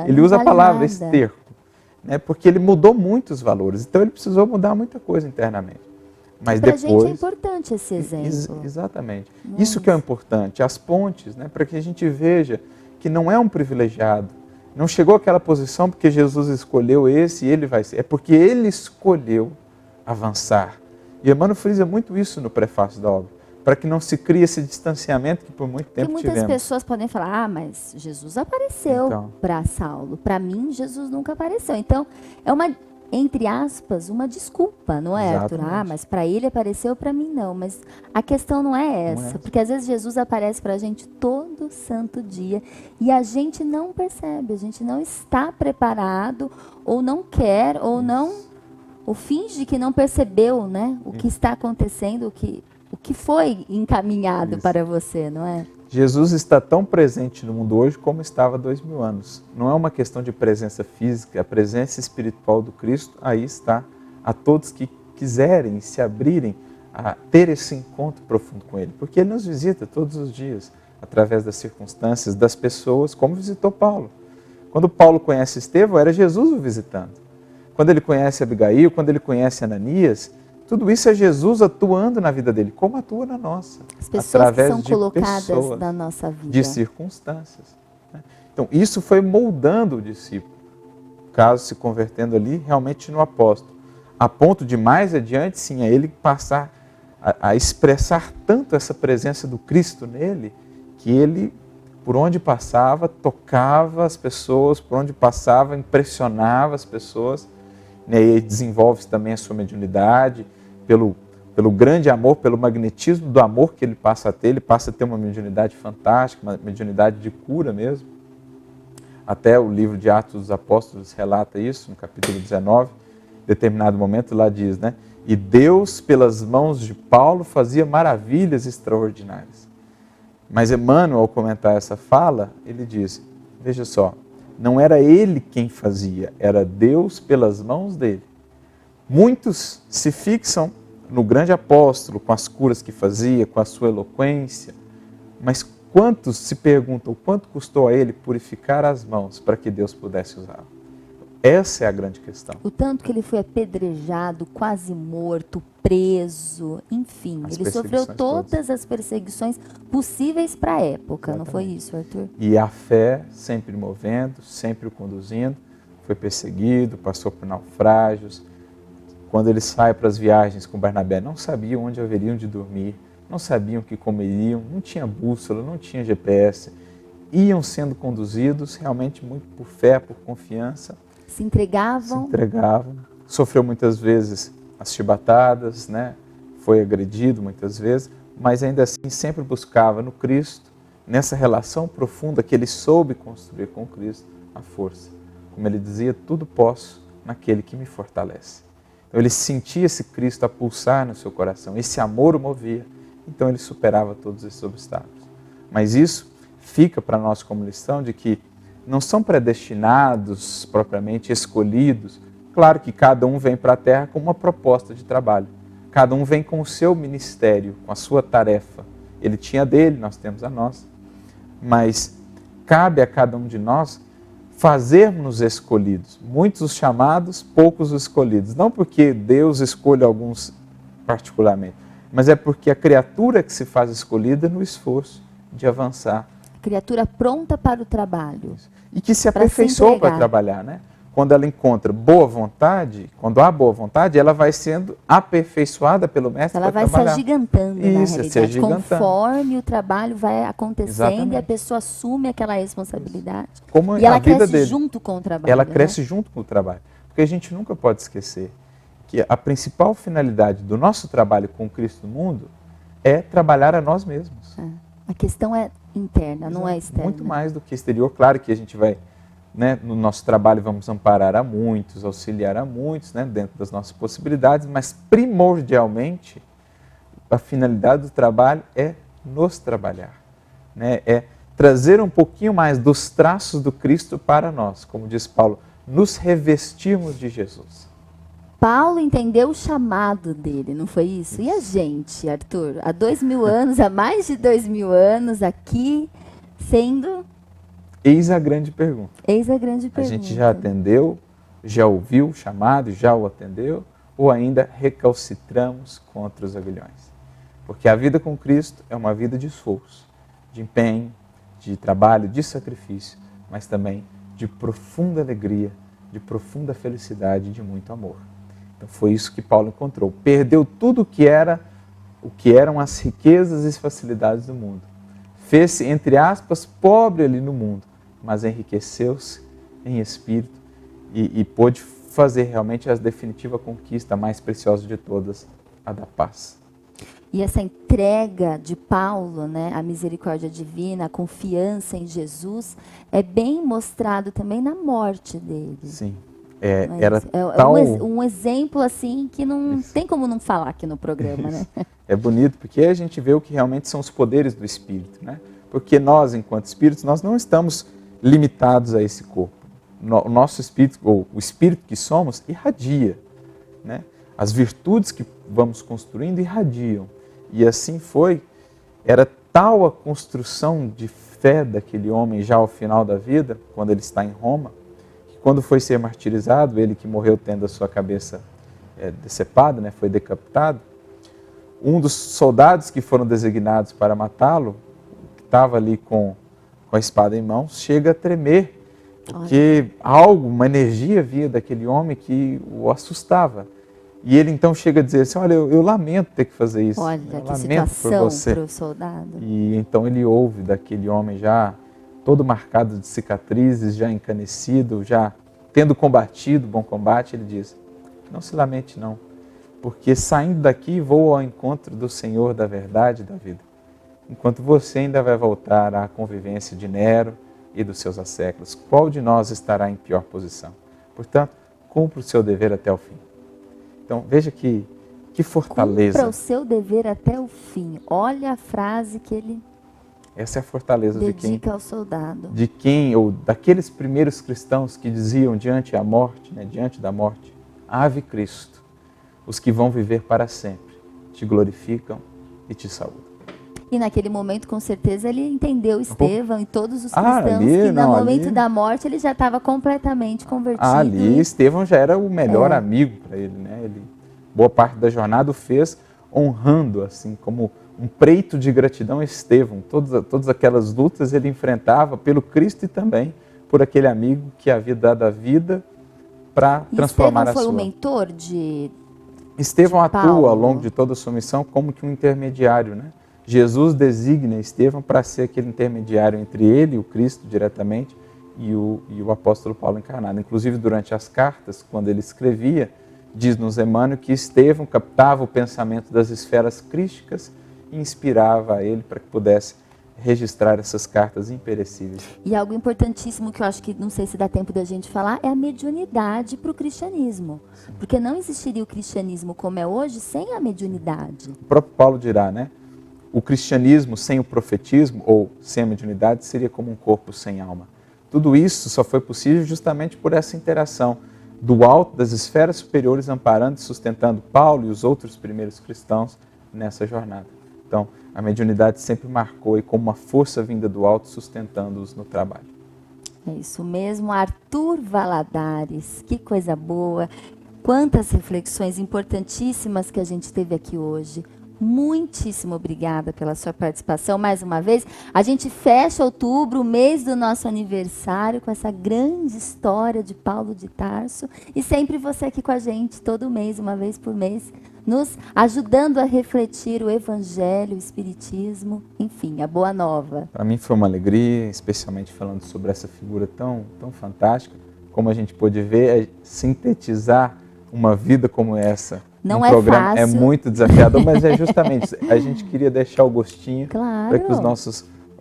Ele usa a palavra esterco, né? Porque ele mudou muitos valores, então ele precisou mudar muita coisa internamente. Mas para a depois, gente é importante esse exemplo. Exatamente. Isso que é o importante, as pontes, né? Para que a gente veja que não é um privilegiado, não chegou àquela posição porque Jesus escolheu esse e ele vai ser, é porque ele escolheu avançar. E Emmanuel frisa muito isso no prefácio da obra, para que não se crie esse distanciamento que por muito tempo muitas tivemos. pessoas podem falar: mas Jesus apareceu para Saulo, para mim Jesus nunca apareceu. Então, é uma, entre aspas, uma desculpa, não é, Arthur? Mas para ele apareceu, para mim não. Mas a questão não é essa, porque às vezes Jesus aparece para a gente todo santo dia e a gente não percebe, a gente não está preparado, ou não quer, ou não, ou finge que não percebeu, né, o que está acontecendo, o que foi encaminhado para você, não é? Jesus está tão presente no mundo hoje como estava há 2000 anos. Não é uma questão de presença física, a presença espiritual do Cristo aí está a todos que quiserem se abrirem a ter esse encontro profundo com Ele. Porque Ele nos visita todos os dias, através das circunstâncias, das pessoas, como visitou Paulo. Quando Paulo conhece Estevão, era Jesus o visitando. Quando ele conhece Abigail, quando ele conhece Ananias, tudo isso é Jesus atuando na vida dele, como atua na nossa. As pessoas através que são de colocadas pessoas, na nossa vida. de circunstâncias. Então, isso foi moldando o discípulo, caso se convertendo ali realmente no apóstolo, a ponto de mais adiante, sim, a ele passar a expressar tanto essa presença do Cristo nele, que ele, por onde passava, tocava as pessoas, por onde passava, impressionava as pessoas, né? E desenvolve também a sua mediunidade, pelo grande amor, pelo magnetismo do amor que ele passa a ter, ele passa a ter uma mediunidade fantástica, uma mediunidade de cura mesmo. Até o livro de Atos dos Apóstolos relata isso, no capítulo 19, em determinado momento lá diz, né? E Deus, pelas mãos de Paulo, fazia maravilhas extraordinárias. Mas Emmanuel, ao comentar essa fala, ele diz, veja só, não era ele quem fazia, era Deus pelas mãos dele. Muitos se fixam no grande apóstolo, com as curas que fazia, com a sua eloquência, mas quantos se perguntam quanto custou a ele purificar as mãos para que Deus pudesse usá-lo? Essa é a grande questão. O tanto que ele foi apedrejado, quase morto, preso, enfim. As Ele sofreu perseguições todas as perseguições possíveis para a época, não foi Exatamente. isso, Arthur? E a fé sempre movendo, sempre o conduzindo. Foi perseguido, passou por naufrágios. Quando ele sai para as viagens com Barnabé, não sabiam onde haveriam de dormir, não sabiam o que comeriam, não tinha bússola, não tinha GPS. Iam sendo conduzidos realmente muito por fé, por confiança. Se entregavam. Se entregavam. Sofreu muitas vezes as chibatadas, né? Foi agredido muitas vezes, mas ainda assim sempre buscava no Cristo, nessa relação profunda que ele soube construir com Cristo, a força. Como ele dizia, tudo posso naquele que me fortalece. Então ele sentia esse Cristo a pulsar no seu coração, esse amor o movia, então ele superava todos esses obstáculos. Mas isso fica para nós como lição de que não são predestinados, propriamente escolhidos. Claro que cada um vem para a Terra com uma proposta de trabalho. Cada um vem com o seu ministério, com a sua tarefa. Ele tinha a dele, nós temos a nossa. Mas cabe a cada um de nós fazermos escolhidos. Muitos os chamados, poucos os escolhidos. Não porque Deus escolhe alguns particularmente, mas é porque a criatura que se faz escolhida no esforço de avançar. Criatura pronta para o trabalho. E que se Para se aperfeiçoou para entregar. trabalhar, né? Quando ela encontra boa vontade, quando há boa vontade, ela vai sendo aperfeiçoada pelo mestre Ela para vai trabalhar. se agigantando, na Isso, se realidade. agigantando. Conforme o trabalho vai acontecendo Exatamente. e a pessoa assume aquela responsabilidade. Como E ela a vida cresce dele. junto com o trabalho. Ela né? cresce junto com o trabalho. Porque a gente nunca pode esquecer que a principal finalidade do nosso trabalho com o Cristo no mundo é trabalhar a nós mesmos. A questão é interna, não é externa. Muito mais do que exterior. Claro que a gente vai, né, no nosso trabalho, vamos amparar a muitos, auxiliar a muitos, né, dentro das nossas possibilidades, mas primordialmente a finalidade do trabalho é nos trabalhar, né, é trazer um pouquinho mais dos traços do Cristo para nós, como diz Paulo, nos revestirmos de Jesus. Paulo entendeu o chamado dele, não foi isso? E a gente, Arthur, há 2000 anos, há mais de 2000 anos, aqui, sendo... Eis a grande pergunta. Eis a grande A pergunta. gente já atendeu, já ouviu o chamado, já o atendeu, ou ainda recalcitramos contra os aguilhões? Porque a vida com Cristo é uma vida de esforço, de empenho, de trabalho, de sacrifício, mas também de profunda alegria, de profunda felicidade e de muito amor. Então foi isso que Paulo encontrou. Perdeu tudo o que eram as riquezas e as facilidades do mundo. Fez-se, entre aspas, pobre ali no mundo, mas enriqueceu-se em espírito e pôde fazer realmente a definitiva conquista, a mais preciosa de todas, a da paz. E essa entrega de Paulo, né, a misericórdia divina, a confiança em Jesus, é bem mostrado também na morte dele. Sim, Mas era é tal... um exemplo assim que não tem como não falar aqui no programa, né? É bonito porque a gente vê o que realmente são os poderes do Espírito, né? Porque nós, enquanto Espíritos, nós não estamos limitados a esse corpo. O nosso Espírito, ou o Espírito que somos, irradia, né? As virtudes que vamos construindo irradiam. E assim foi, era tal a construção de fé daquele homem já ao final da vida, quando ele está em Roma, que quando foi ser martirizado, ele que morreu tendo a sua cabeça decepada, né, foi decapitado, um dos soldados que foram designados para matá-lo, que estava ali com a espada em mãos, chega a tremer, porque uma energia vinha daquele homem que o assustava. E ele então chega a dizer assim, olha, eu lamento ter que fazer isso. Olha, eu que lamento situação por você. para o soldado. E então ele ouve daquele homem já todo marcado de cicatrizes, já encanecido, já tendo combatido bom combate, ele diz, não se lamente não, porque saindo daqui vou ao encontro do Senhor da verdade e da vida, enquanto você ainda vai voltar à convivência de Nero e dos seus asséculos. Qual de nós estará em pior posição? Portanto, cumpra o seu dever até o fim. Então, veja que fortaleza. Cumpra o seu dever até o fim. Olha a frase que ele Essa é a fortaleza dedica ao soldado. de quem, ou daqueles primeiros cristãos que diziam diante da morte, né, diante da morte, Ave Cristo, os que vão viver para sempre, te glorificam e te saúdam. E naquele momento, com certeza, ele entendeu Estevão e todos os cristãos ali, que no não, momento ali- da morte ele já estava completamente convertido. Ali, Estevão já era o melhor É. amigo para ele, né? Ele, boa parte da jornada o fez honrando, assim, como um preito de gratidão a Estevão. Todas aquelas lutas ele enfrentava pelo Cristo e também por aquele amigo que havia dado a vida para E transformar Estevão a foi sua. o mentor de Estevão de Paulo. atua ao longo de toda a sua missão como que um intermediário, né? Jesus designa Estevão para ser aquele intermediário entre ele, o Cristo, diretamente, e o apóstolo Paulo encarnado. Inclusive, durante as cartas, quando ele escrevia, diz-nos Emmanuel que Estevão captava o pensamento das esferas crísticas e inspirava a ele para que pudesse registrar essas cartas imperecíveis. E algo importantíssimo que eu acho que não sei se dá tempo da gente falar é a mediunidade para o cristianismo. Porque não existiria o cristianismo como é hoje sem a mediunidade. O próprio Paulo dirá, né? O cristianismo sem o profetismo ou sem a mediunidade seria como um corpo sem alma. Tudo isso só foi possível justamente por essa interação do alto, das esferas superiores, amparando e sustentando Paulo e os outros primeiros cristãos nessa jornada. Então, a mediunidade sempre marcou e como uma força vinda do alto, sustentando-os no trabalho. É isso mesmo, Arthur Valadares, que coisa boa. Quantas reflexões importantíssimas que a gente teve aqui hoje. Muitíssimo obrigada pela sua participação mais uma vez. A gente fecha outubro, o mês do nosso aniversário, com essa grande história de Paulo de Tarso. E sempre você aqui com a gente, todo mês, uma vez por mês, nos ajudando a refletir o Evangelho, o Espiritismo, enfim, a Boa Nova. Para mim foi uma alegria, especialmente falando sobre essa figura tão fantástica. Como a gente pôde ver, é sintetizar uma vida como essa. Não um é programa fácil. É muito desafiador, mas é justamente a gente queria deixar o gostinho Claro.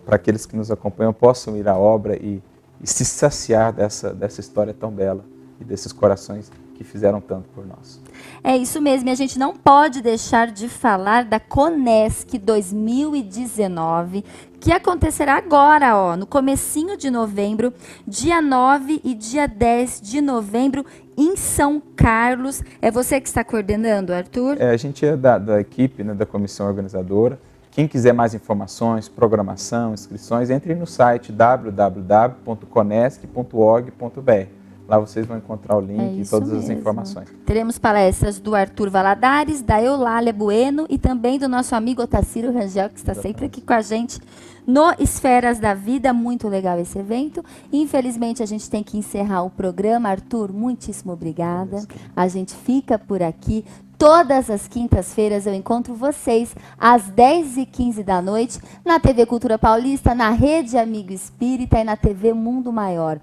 para aqueles que nos acompanham possam ir à obra e se saciar dessa história tão bela e desses corações que fizeram tanto por nós. É isso mesmo, e a gente não pode deixar de falar da Conesc 2019, que acontecerá agora, ó, no comecinho de novembro, dia 9 e dia 10 de novembro, em São Carlos. É você que está coordenando, Arthur? A gente é da equipe, né, da comissão organizadora. Quem quiser mais informações, programação, inscrições, entre no site www.conesc.org.br. Lá vocês vão encontrar o link e todas as informações. Teremos palestras do Arthur Valadares, da Eulália Bueno e também do nosso amigo Otacílio Rangel, que está sempre aqui com a gente no Esferas da Vida. Muito legal esse evento. Infelizmente, a gente tem que encerrar o programa. Arthur, muitíssimo obrigada. A gente fica por aqui. Todas as quintas-feiras eu encontro vocês às 10h15 da noite na TV Cultura Paulista, na Rede Amigo Espírita e na TV Mundo Maior.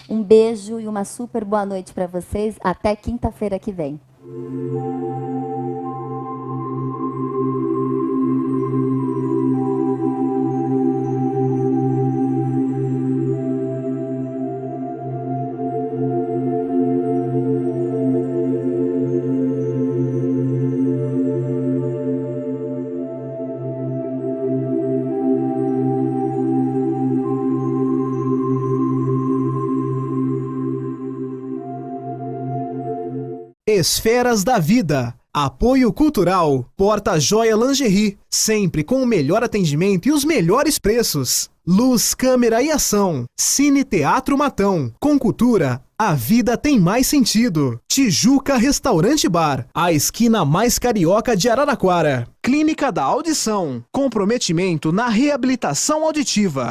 Um beijo e uma super boa noite para vocês. Até quinta-feira que vem. Esferas da Vida. Apoio Cultural. Porta Joia Lingerie. Sempre com o melhor atendimento e os melhores preços. Luz, câmera e ação. Cine Teatro Matão. Com cultura, a vida tem mais sentido. Tijuca Restaurante Bar. A esquina mais carioca de Araraquara. Clínica da Audição. Comprometimento na reabilitação auditiva.